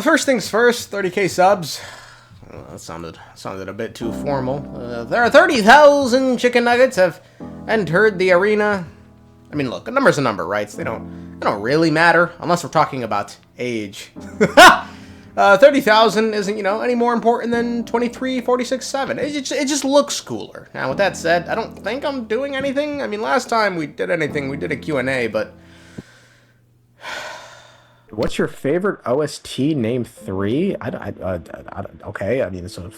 First things first, 30k subs. That sounded a bit too formal. There are 30,000 chicken nuggets have entered the arena. I mean, look, a number's a number, right? So they don't really matter unless we're talking about age. 30,000 isn't, any more important than 23,46,7. It just looks cooler. Now, with that said, I don't think I'm doing anything. I mean, last time we did anything, we did a Q&A, but... What's your favorite OST? Name 3? Okay, I mean, so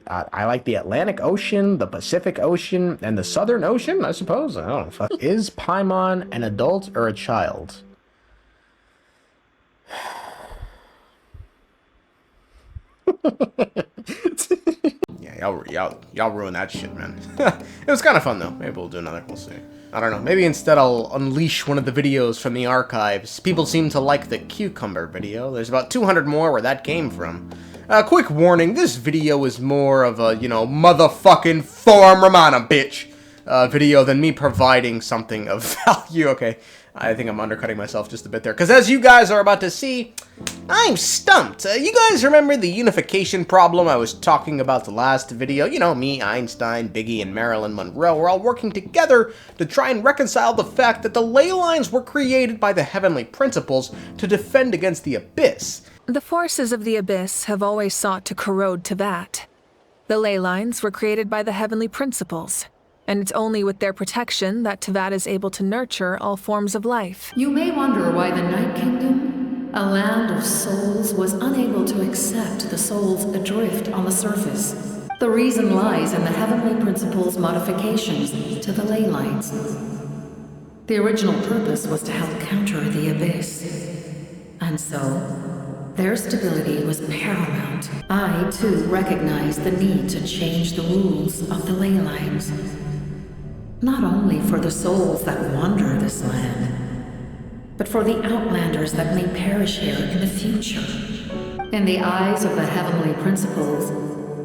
I like the Atlantic Ocean, the Pacific Ocean, and the Southern Ocean, I suppose. I don't know. Is Paimon an adult or a child? Yeah, y'all ruin that shit, man. It was kind of fun, though. Maybe we'll do another. We'll see. I don't know. Maybe instead I'll unleash one of the videos from the archives. People seem to like the cucumber video. There's about 200 more where that came from. Quick warning, this video is more of a, motherfucking Forum Romana, bitch, video than me providing something of value. Okay, I think I'm undercutting myself just a bit there. Because as you guys are about to see, I'm stumped. You guys remember the unification problem I was talking about the last video? Me, Einstein, Biggie, and Marilyn Monroe were all working together to try and reconcile the fact that the ley lines were created by the heavenly principles to defend against the abyss. The forces of the abyss have always sought to corrode Teyvat. The ley lines were created by the heavenly principles, and it's only with their protection that Teyvat is able to nurture all forms of life. You may wonder why the Night Kingdom, a land of souls, was unable to accept the souls adrift on the surface. The reason lies in the heavenly principles' modifications to the ley lines. The original purpose was to help counter the abyss. And so, their stability was paramount. I, too, recognized the need to change the rules of the ley lines. Not only for the souls that wander this land, but for the outlanders that may perish here in the future. In the eyes of the heavenly principles,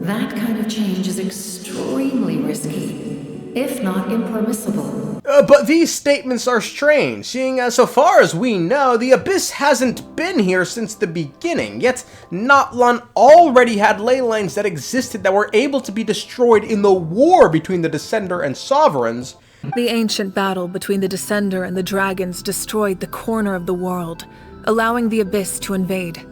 that kind of change is extremely risky, if not impermissible. But these statements are strange, seeing as so far as we know, the Abyss hasn't been here since the beginning, yet Natlan already had ley lines that existed that were able to be destroyed in the war between the Descender and Sovereigns. The ancient battle between the Descender and the Dragons destroyed the corner of the world, allowing the Abyss to invade.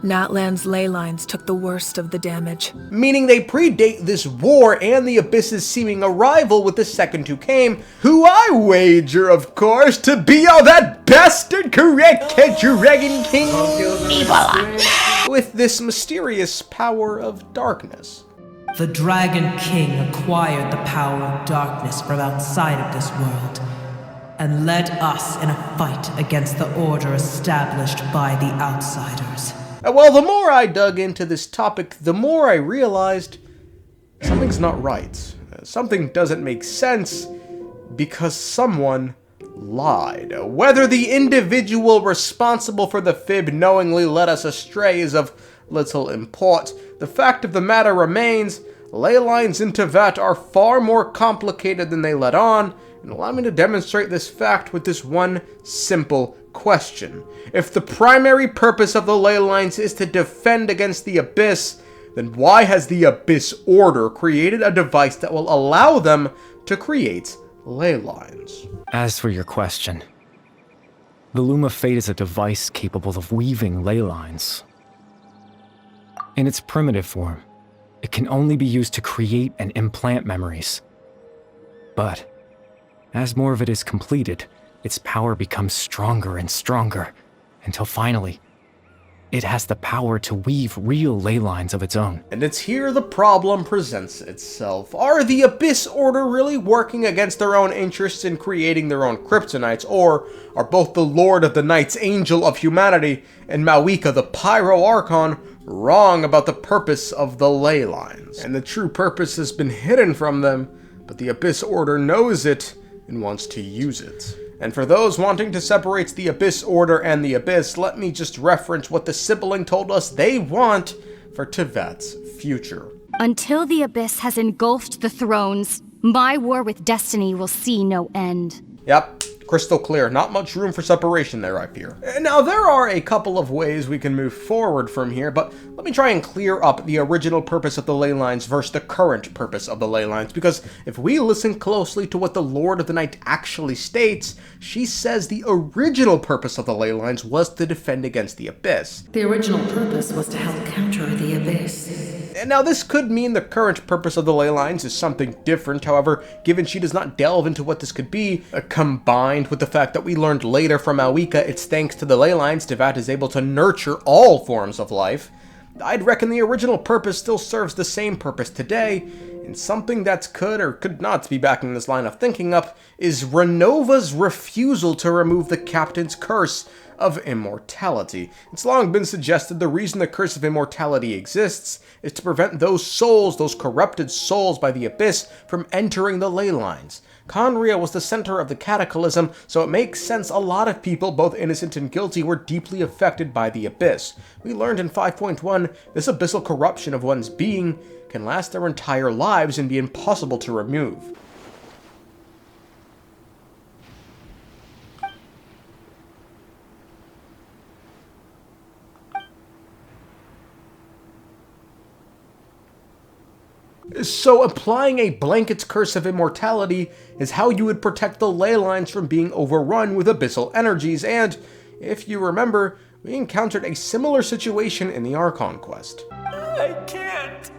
Natlan's ley lines took the worst of the damage. Meaning they predate this war and the Abyss's seeming arrival with the second who came, who I wager, of course, to be that bastard correct Dragon King Ebola, with this mysterious power of darkness. The Dragon King acquired the power of darkness from outside of this world, and led us in a fight against the order established by the outsiders. Well, the more I dug into this topic, the more I realized something's not right. Something doesn't make sense because someone lied. Whether the individual responsible for the fib knowingly led us astray is of little import. The fact of the matter remains, ley lines in Teyvat are far more complicated than they let on, and allow me to demonstrate this fact with this one simple question. If the primary purpose of the ley lines is to defend against the Abyss, then why has the Abyss Order created a device that will allow them to create ley lines? As for your question, the Loom of Fate is a device capable of weaving ley lines. In its primitive form, it can only be used to create and implant memories. But as more of it is completed, its power becomes stronger and stronger, until finally, it has the power to weave real ley lines of its own. And it's here the problem presents itself. Are the Abyss Order really working against their own interests in creating their own kryptonites, or are both the Lord of the Nights, Angel of Humanity, and Mavuika, the Pyro Archon, wrong about the purpose of the ley lines? And the true purpose has been hidden from them, but the Abyss Order knows it and wants to use it. And for those wanting to separate the Abyss Order and the Abyss, let me just reference what the sibling told us they want for Teyvat's future. Until the Abyss has engulfed the thrones, my war with destiny will see no end. Yep, Crystal clear. Not much room for separation there, I fear. Now, there are a couple of ways we can move forward from here, but let me try and clear up the original purpose of the ley lines versus the current purpose of the ley lines, because if we listen closely to what the Lord of the Night actually states, she says the original purpose of the ley lines was to defend against the Abyss. The original purpose was to help counter the Abyss. Now, this could mean the current purpose of the ley lines is something different. However, given she does not delve into what this could be, combined with the fact that we learned later from Mavika it's thanks to the ley lines Teyvat is able to nurture all forms of life, I'd reckon the original purpose still serves the same purpose today, and something that could or could not be backing this line of thinking up is Ronova's refusal to remove the Captain's curse of immortality. It's long been suggested the reason the curse of immortality exists is to prevent those souls, those corrupted souls by the Abyss, from entering the ley lines. Khaenri'ah was the center of the cataclysm, so it makes sense a lot of people, both innocent and guilty, were deeply affected by the Abyss. We learned in 5.1, this abyssal corruption of one's being can last their entire lives and be impossible to remove. So applying a blanket's curse of immortality is how you would protect the ley lines from being overrun with abyssal energies, and, if you remember, we encountered a similar situation in the Archon quest. I can't.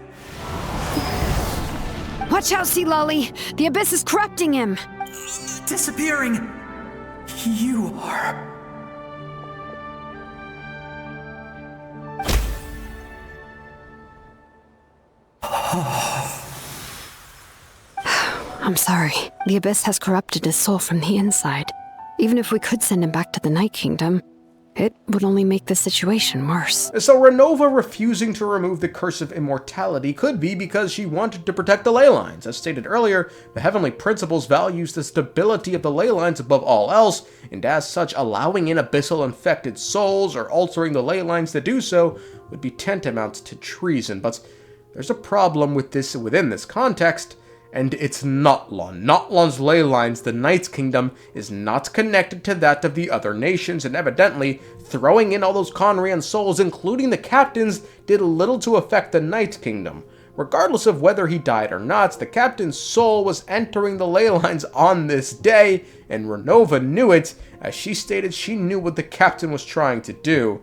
Watch out, Sea Lolly! The Abyss is corrupting him! Disappearing. You are. I'm sorry. The Abyss has corrupted his soul from the inside. Even if we could send him back to the Night Kingdom, it would only make the situation worse. So Ronova refusing to remove the curse of immortality could be because she wanted to protect the ley lines. As stated earlier, the Heavenly Principles values the stability of the ley lines above all else, and as such, allowing in abyssal infected souls or altering the ley lines to do so would be tantamount to treason. But there's a problem with this within this context, and it's Natlan. Natlan's ley lines, the Night's Kingdom, is not connected to that of the other nations, and evidently, throwing in all those Khaenri'ah souls, including the captains, did little to affect the Night's Kingdom. Regardless of whether he died or not, the captain's soul was entering the ley lines on this day, and Ronova knew it, as she stated she knew what the captain was trying to do.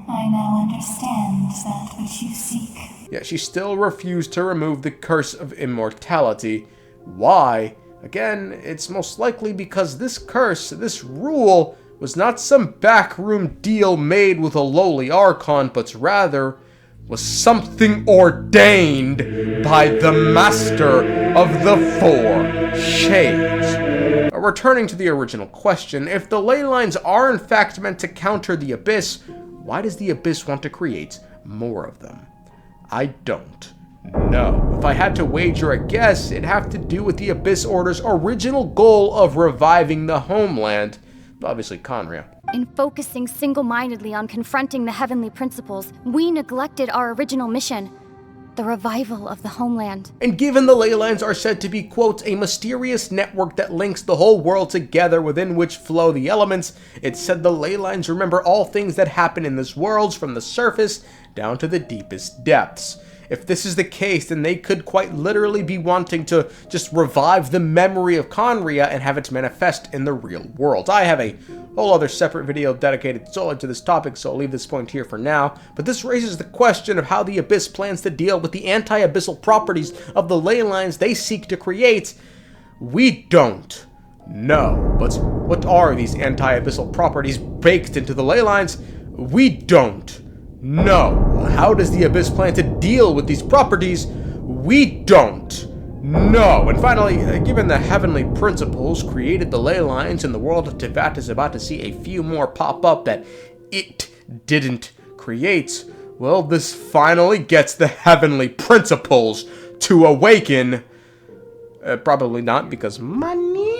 I now understand that which you seek. Yet she still refused to remove the curse of immortality. Why? Again, it's most likely because this curse, this rule, was not some backroom deal made with a lowly Archon, but rather was something ordained by the Master of the Four Shades. Returning to the original question, if the ley lines are in fact meant to counter the Abyss, why does the Abyss want to create more of them? I don't know. If I had to wager a guess, it'd have to do with the Abyss Order's original goal of reviving the homeland. Obviously, Khaenri'ah. In focusing single-mindedly on confronting the Heavenly Principles, we neglected our original mission, the revival of the homeland. And given the ley lines are said to be, quote, a mysterious network that links the whole world together within which flow the elements, it's said the ley lines remember all things that happen in this world from the surface down to the deepest depths. If this is the case, then they could quite literally be wanting to just revive the memory of Khaenri'ah and have it manifest in the real world. I have a whole other separate video dedicated solely to this topic, so I'll leave this point here for now. But this raises the question of how the Abyss plans to deal with the anti-abyssal properties of the ley lines they seek to create. We don't know. But what are these anti-abyssal properties baked into the ley lines? We don't know. How does the Abyss plan to deal with these properties? We don't know. And finally, given the Heavenly Principles created the ley lines and the world of Teyvat is about to see a few more pop up that it didn't create, well, this finally gets the Heavenly Principles to awaken. Probably not, because money.